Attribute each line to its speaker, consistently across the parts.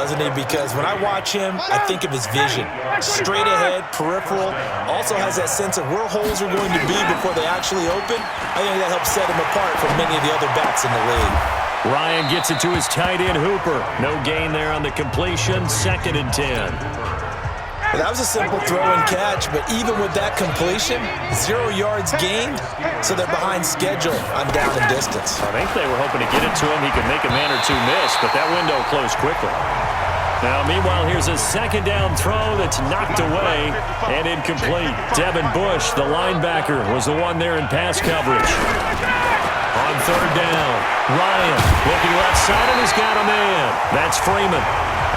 Speaker 1: doesn't he? Because when I watch him, I think of his vision. Straight ahead, peripheral, also has that sense of where holes are going to be before they actually open. I think that helps set him apart from many of the other backs in the league.
Speaker 2: Ryan gets it to his tight end, Hooper. No gain there on the completion, 2nd and 10.
Speaker 1: That was a simple throw and catch, but even with that completion, 0 yards gained, so they're behind schedule on down and distance.
Speaker 2: I think they were hoping to get it to him. He could make a man or two miss, but that window closed quickly. Now, meanwhile, here's a 2nd down throw that's knocked away and incomplete. Devin Bush, the linebacker, was the one there in pass coverage. On 3rd down, Ryan looking left side, and he's got a man. That's Freeman.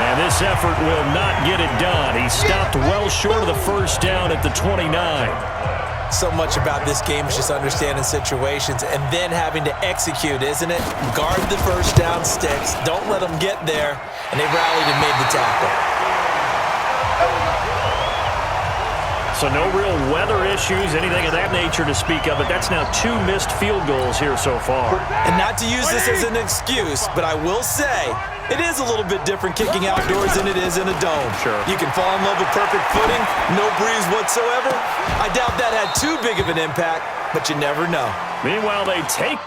Speaker 2: And this effort will not get it done. He stopped well short of the 1st down at the 29.
Speaker 1: So much about this game is just understanding situations and then having to execute, isn't it? Guard the 1st down sticks. Don't let them get there. And they rallied and made the tackle.
Speaker 2: So no real weather issues, anything of that nature to speak of, but that's now 2 missed field goals here so far.
Speaker 1: And not to use this as an excuse, but I will say it is a little bit different kicking outdoors than it is in a dome.
Speaker 2: Sure.
Speaker 1: You can fall in love with perfect footing, no breeze whatsoever. I doubt that had too big of an impact, but you never know.
Speaker 2: Meanwhile, they take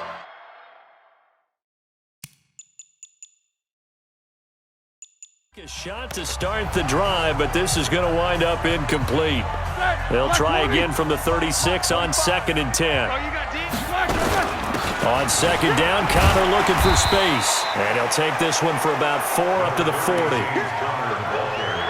Speaker 2: a shot to start the drive, but this is going to wind up incomplete. They'll try again from the 36 on 2nd and 10. On 2nd down, Connor looking for space. And he'll take this one for about 4 up to the 40.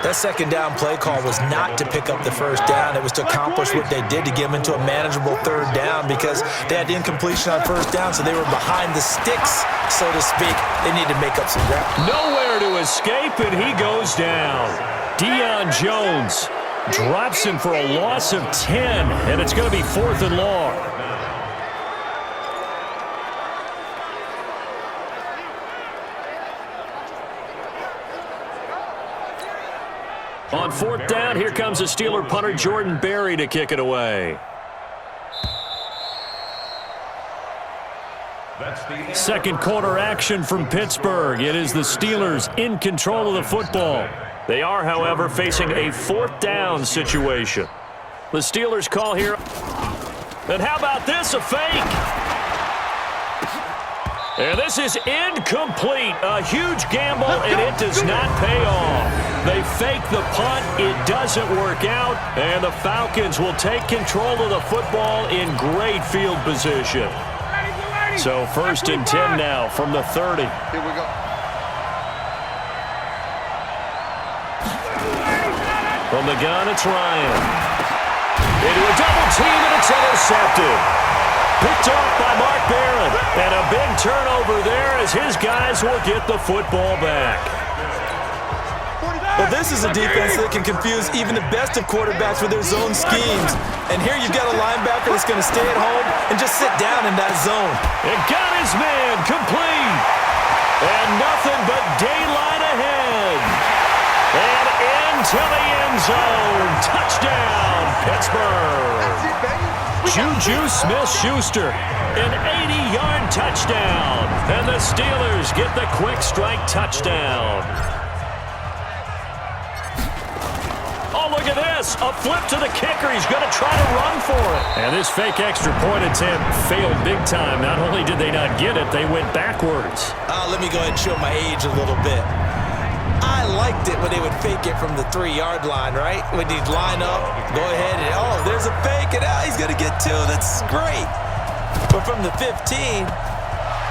Speaker 1: That 2nd down play call was not to pick up the 1st down. It was to accomplish what they did to get them into a manageable 3rd down because they had incompletion on 1st down, so they were behind the sticks, so to speak. They need to make up some ground.
Speaker 2: Nowhere to escape, and he goes down. Deion Jones drops him for a loss of 10, and it's going to be 4th and long. On 4th down, here comes the Steeler punter Jordan Berry to kick it away. Second quarter action from Pittsburgh. It is the Steelers in control of the football. They are, however, facing a 4th down situation. The Steelers call here. And how about this, a fake? And this is incomplete. A huge gamble, and it does not pay off. They fake the punt. It doesn't work out, and the Falcons will take control of the football in great field position. So 1st and 10 now from the 30.
Speaker 3: Here we go.
Speaker 2: From the gun, it's Ryan. Into a double team, and it's intercepted. Picked off by Mark Barron. And a big turnover there as his guys will get the football back.
Speaker 1: Well, this is a defense that can confuse even the best of quarterbacks with their zone schemes. And here you've got a linebacker that's going to stay at home and just sit down in that zone.
Speaker 2: And got his man complete. And nothing but daylight ahead. And into the end zone. Touchdown, Pittsburgh. Juju Smith-Schuster, an 80-yard touchdown. And the Steelers get the quick strike touchdown. Oh, look at this. A flip to the kicker. He's going to try to run for it. And this fake extra point attempt failed big time. Not only did they not get it, they went backwards.
Speaker 1: Let me go ahead and show my age a little bit. I liked it when they would fake it from the 3-yard line, right? When he'd line up, go ahead and, oh, there's a fake, and he's going to get 2. That's great. But from the 15,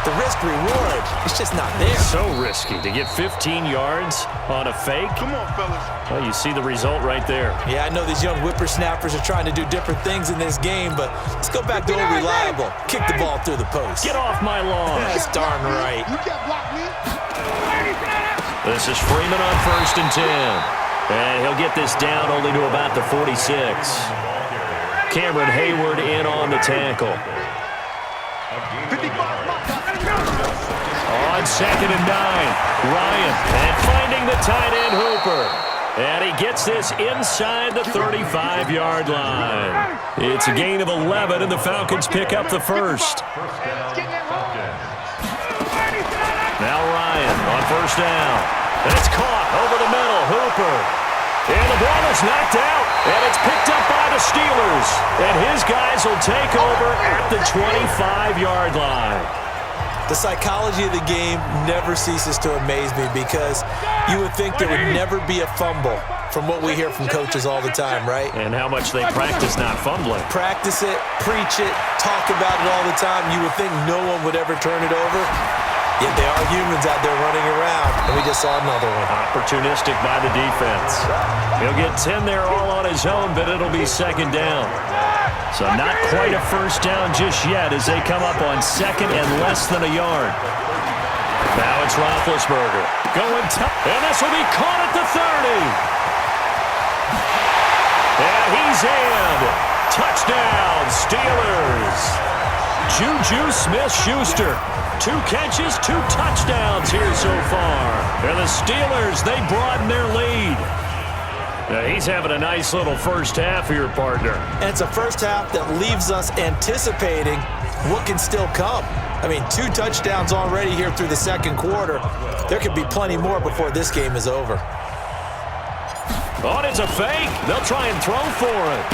Speaker 1: the risk-reward, it's just not there.
Speaker 2: So risky to get 15 yards on a fake.
Speaker 3: Come on, fellas.
Speaker 2: Well, you see the result right there.
Speaker 1: Yeah, I know these young whippersnappers are trying to do different things in this game, but let's go back to old reliable. Kick the ball through the post.
Speaker 2: Get off my lawn.
Speaker 1: That's darn right.
Speaker 3: You can't block me.
Speaker 2: This is Freeman on 1st and 10. And he'll get this down only to about the 46. Cameron Hayward in on the tackle. On 2nd and 9, Ryan. And finding the tight end Hooper. And he gets this inside the 35-yard line. It's a gain of 11, and the Falcons pick up the first. Now Ryan on 1st down. And it's caught over the middle. Hooper. And the ball is knocked out. And it's picked up by the Steelers. And his guys will take over at the 25-yard line.
Speaker 1: The psychology of the game never ceases to amaze me because you would think there would never be a fumble from what we hear from coaches all the time, right?
Speaker 2: And how much they practice not fumbling.
Speaker 1: Practice it, preach it, talk about it all the time. You would think no one would ever turn it over. Yet they are humans out there running around, and we just saw another one.
Speaker 2: Opportunistic by the defense. He'll get 10 there all on his own, but it'll be second down. So not quite a first down just yet as they come up on second and less than a yard. Now it's Roethlisberger going tough, and this will be caught at the 30. And he's in. Touchdown, Steelers. Juju Smith-Schuster. 2 catches, 2 touchdowns here so far. And the Steelers, they broaden their lead. Now he's having a nice little first half here, partner.
Speaker 1: And it's a first half that leaves us anticipating what can still come. I mean, 2 touchdowns already here through the second quarter. There could be plenty more before this game is over.
Speaker 2: Oh, it's a fake. They'll try and throw for it.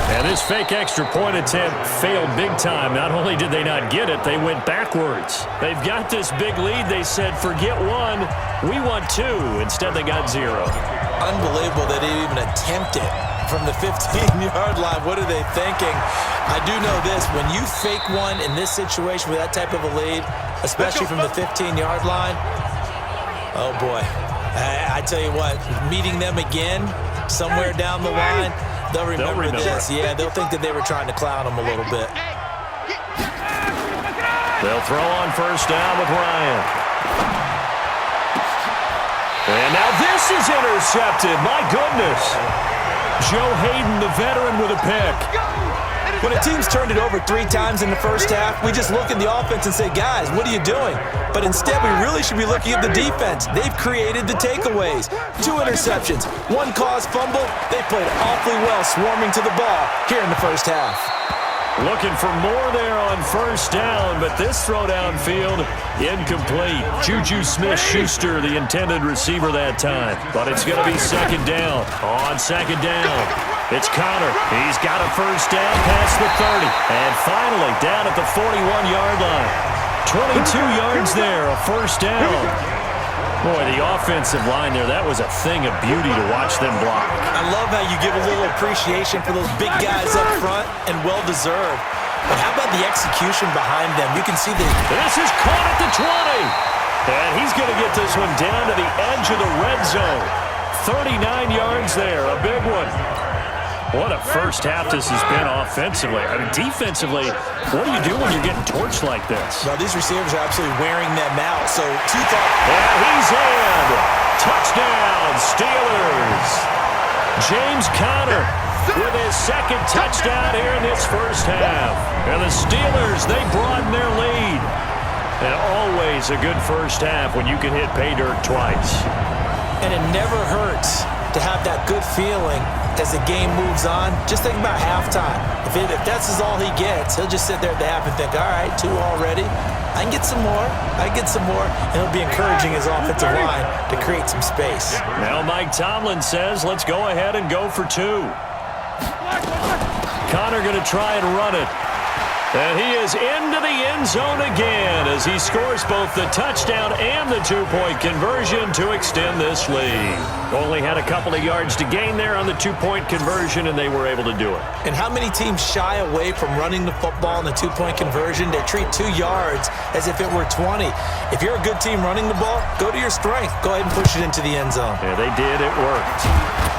Speaker 2: And this fake extra point attempt failed big time. Not only did they not get it, they went backwards. They've got this big lead. They said, forget 1, we want 2. Instead, they got 0.
Speaker 1: Unbelievable that they even attempted from the 15-yard line. What are they thinking? I do know this. When you fake one in this situation with that type of a lead, especially from the 15-yard line, oh, boy. I tell you what, meeting them again somewhere down the line, they'll remember this. Yeah, they'll think that they were trying to clown them a little bit.
Speaker 2: They'll throw on first down with Ryan. And now this is intercepted. My goodness. Joe Hayden, the veteran, with a pick.
Speaker 1: When a team's turned it over 3 times in the first half, we just look at the offense and say, guys, what are you doing? But instead, we really should be looking at the defense. They've created the takeaways. 2 interceptions, 1 caused fumble. They played awfully well swarming to the ball here in the first half.
Speaker 2: Looking for more there on first down, but this throw downfield, incomplete. Juju Smith-Schuster, the intended receiver that time. But it's going to be second down. On second down, it's Connor. He's got a first down past the 30. And finally, down at the 41-yard line. 22 yards there, a first down. Boy, the offensive line there, that was a thing of beauty to watch them block.
Speaker 1: I love how you give a little appreciation for those big guys up front, and well-deserved. But how about the execution behind them? You can see
Speaker 2: This is caught at the 20. And he's going to get this one down to the edge of the red zone. 39 yards there, a big one. What a first half this has been offensively. I mean, defensively, what do you do when you're getting torched like this?
Speaker 1: Well, these receivers are absolutely wearing them out. So, 2 thoughts.
Speaker 2: And he's in. Touchdown, Steelers. James Conner with his second touchdown here in this first half. And the Steelers, they broaden their lead. And always a good first half when you can hit pay dirt twice.
Speaker 1: And it never hurts to have that good feeling as the game moves on. Just think about halftime. If that's all he gets, he'll just sit there at the half and think, all right, 2 already. I can get some more. I can get some more. And he'll be encouraging his offensive line to create some space.
Speaker 2: Now Mike Tomlin says, let's go ahead and go for 2. Connor going to try and run it. And he is into the end zone again as he scores both the touchdown and the 2-point conversion to extend this lead. Only had a couple of yards to gain there on the 2-point conversion, and they were able to do it.
Speaker 1: And how many teams shy away from running the football in the 2-point conversion? They treat 2 yards as if it were 20. If you're a good team running the ball, go to your strength. Go ahead and push it into the end zone.
Speaker 2: Yeah, they did. It worked.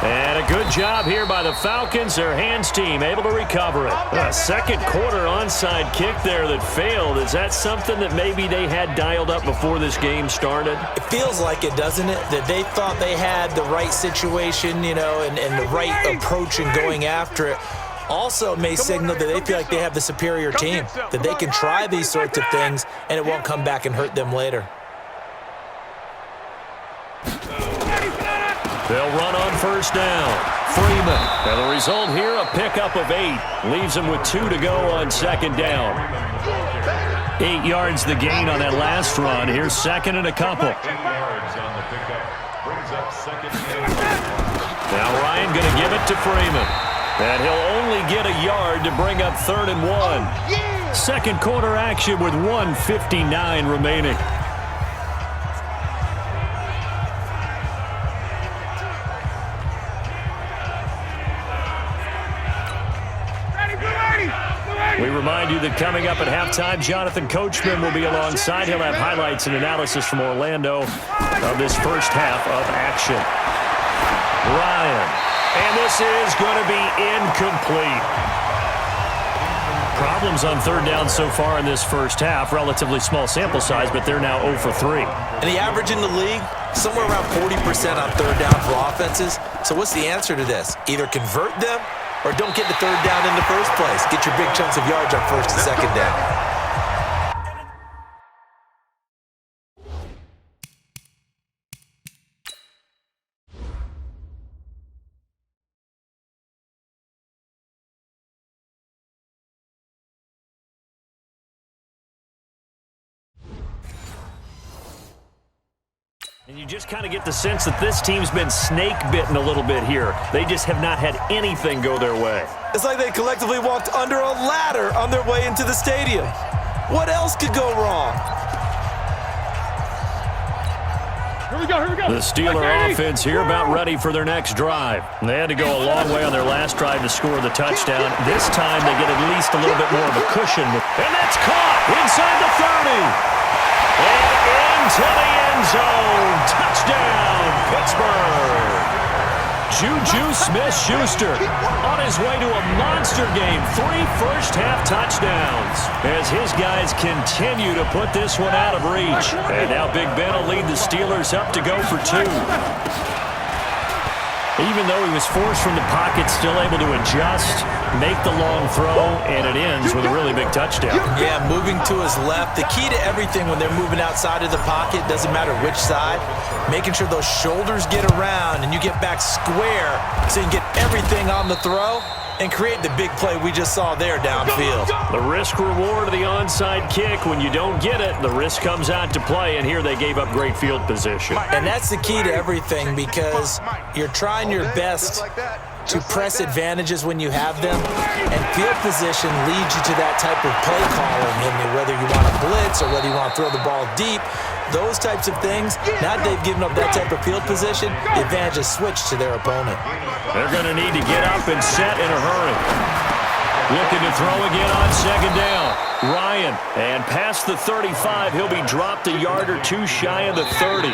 Speaker 2: And a good job here by the Falcons. Their hands team able to recover it. A second quarter onside kick there that failed. Is that something that maybe they had dialed up before this game started?
Speaker 1: It feels like it, doesn't it? That they thought they had the right situation, and the right approach in going after it. Also may signal that they feel like they have the superior team, that they can try these sorts of things and it won't come back and hurt them later.
Speaker 2: They'll run on first down. Freeman. And the result here, a pickup of 8. Leaves them with 2 to go on second down. 8 yards the gain on that last run. Here's second and a couple. Now Ryan going to give it to Freeman. And he'll only get a yard to bring up 3rd and 1. Second quarter action with 1:59 remaining. We remind you that coming up at halftime, Jonathan Coachman will be alongside. He'll have highlights and analysis from Orlando of this first half of action. Ryan, and this is going to be incomplete. Problems on 3rd down so far in this first half. Relatively small sample size, but they're now 0 for 3.
Speaker 1: And the average in the league, somewhere around 40% on 3rd down for offenses. So what's the answer to this? Either convert them or don't get the 3rd down in the first place. Get your big chunks of yards on 1st and 2nd down.
Speaker 2: And you just kind of get the sense that this team's been snake-bitten a little bit here. They just have not had anything go their way.
Speaker 1: It's like they collectively walked under a ladder on their way into the stadium. What else could go wrong?
Speaker 3: Here we go.
Speaker 2: The Steeler offense here about ready for their next drive. They had to go a long way on their last drive to score the touchdown. This time they get at least a little bit more of a cushion. And that's caught inside the 30. And into the end zone. Touchdown, Pittsburgh. Juju Smith-Schuster on his way to a monster game. 3 first-half touchdowns as his guys continue to put this one out of reach. And now Big Ben will lead the Steelers up to go for 2. Even though he was forced from the pocket, still able to adjust, make the long throw, and it ends with a really big touchdown.
Speaker 1: Yeah, moving to his left. The key to everything when they're moving outside of the pocket, doesn't matter which side, making sure those shoulders get around and you get back square so you can get everything on the throw and create the big play we just saw there downfield.
Speaker 2: The risk-reward of the onside kick. When you don't get it, the risk comes out to play, and here they gave up great field position.
Speaker 1: And that's the key to everything because you're trying your best to press advantages when you have them, and field position leads you to that type of play calling, and whether you want to blitz or whether you want to throw the ball deep, those types of things. Now they've given up that type of field position, the advantage is switched to their opponent.
Speaker 2: They're going to need to get up and set in a hurry. Looking to throw again on 2nd down. Ryan, and past the 35, he'll be dropped a yard or 2 shy of the 30.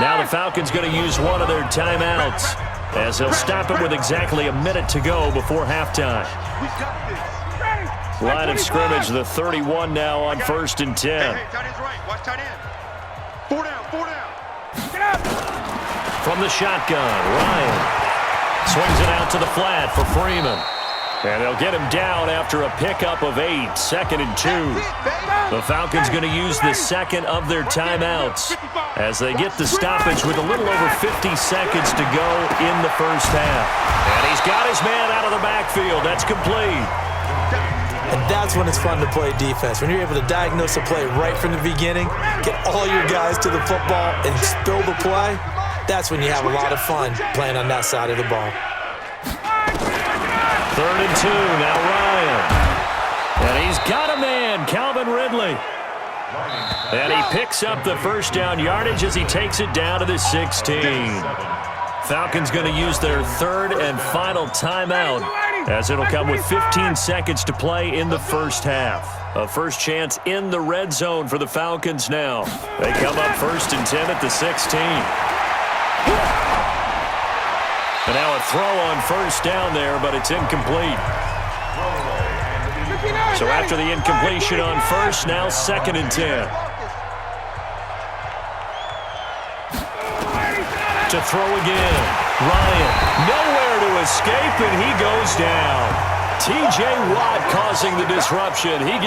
Speaker 2: Now the Falcons going to use one of their timeouts as they'll stop it with exactly a minute to go before halftime. Line of scrimmage, the 31 now on 1st and 10.
Speaker 3: Watch tight end. 4 down. Get up.
Speaker 2: From the shotgun, Ryan swings it out to the flat for Freeman. And they'll get him down after a pickup of 8, 2nd and 2. The Falcons going to use the second of their timeouts as they get the stoppage with a little over 50 seconds to go in the first half. And he's got his man out of the backfield. That's complete.
Speaker 1: And that's when it's fun to play defense. When you're able to diagnose a play right from the beginning, get all your guys to the football, and spill the play, that's when you have a lot of fun playing on that side of the ball.
Speaker 2: 3rd and 2, now Ryan. And he's got a man, Calvin Ridley. And he picks up the first down yardage as he takes it down to the 16. Falcons going to use their 3rd and final timeout as it'll come with 15 seconds to play in the first half. A first chance in the red zone for the Falcons now. They come up 1st and 10 at the 16. And now a throw on 1st down there, but it's incomplete. So after the incompletion on 1st, now 2nd and 10. To throw again. Ryan, nowhere to escape, and he goes down. T.J. Watt causing the disruption. He gets